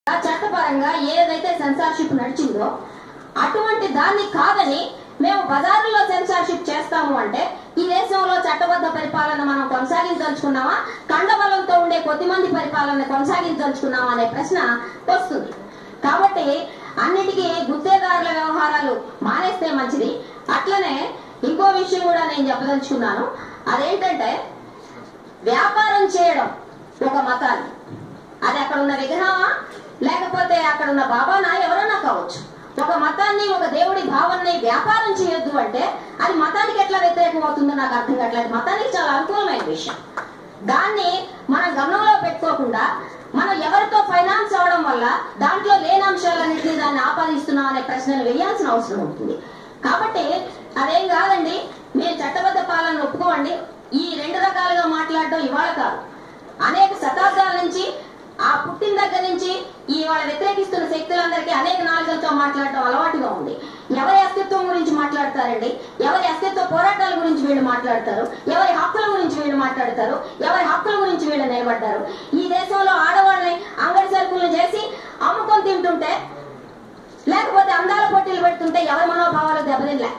చట్టపరంగా ఏదైతే సెన్సార్షిప్ నడిచిందో అటువంటి దాన్ని కాదని మేము బజారులో సెన్సార్షిప్ చేస్తాము అంటే ఈ దేశంలో చట్టబద్ధ పరిపాలన మనం కొనసాగించదలుచుకున్నామా, కండబలంతో ఉండే కొద్దిమంది పరిపాలన కొనసాగించదలుచుకున్నామా అనే ప్రశ్న వస్తుంది. కాబట్టి అన్నిటికీ గుత్తేదారుల వ్యవహారాలు మానేస్తే మంచిది. అట్లనే ఇంకో విషయం కూడా నేను చెప్పదలుచుకున్నాను. అదేంటంటే వ్యాపారం చేయడం ఒక మతాన్ని, అది అక్కడ ఉన్న విగ్రహమా లేకపోతే అక్కడ ఉన్న బాబానా ఎవరన్నా కావచ్చు, ఒక మతాన్ని ఒక దేవుడి భావనని వ్యాపారం చేయొద్దు అంటే అది మతానికి ఎట్లా వ్యతిరేకం అవుతుందో నాకు అర్థం కావట్లేదు. మతానికి చాలా అనుకూలమైన విషయం. దాన్ని మనం గమనంలో పెట్టుకోకుండా మనం ఎవరితో ఫైనాన్స్ అవడం వల్ల దాంట్లో లేని అంశాలన్నింటినీ దాన్ని ఆపాదిస్తున్నాం అనే ప్రశ్నలు వేయాల్సిన అవసరం ఉంటుంది. కాబట్టి అదేం కాదండి, మేము చట్టబద్ధ పాలన ఒప్పుకోండి. ఈ రెండు రకాలుగా మాట్లాడడం ఇవాళ కాదు, అనేక శతాబ్దాల నుంచి ఆ పుట్టిన దగ్గర నుంచి ఇవాళ వ్యతిరేకిస్తున్న శక్తులందరికీ అనేక నాలుగులతో మాట్లాడటం అలవాటుగా ఉంది. ఎవరి అస్తిత్వం గురించి మాట్లాడతారండి, ఎవరి అస్తిత్వ పోరాటాల గురించి వీళ్ళు మాట్లాడతారు, ఎవరి హక్కుల గురించి వీళ్ళు మాట్లాడతారు, ఎవరి హక్కుల గురించి వీళ్ళు నిలబడ్డారు. ఈ దేశంలో ఆడవాళ్ళని అంగడి సరుకులు చేసి అమ్ముకొని తింటుంటే లేకపోతే అందాల పోటీలు పెడుతుంటే ఎవరి మనోభావాలు దెబ్బతినలే.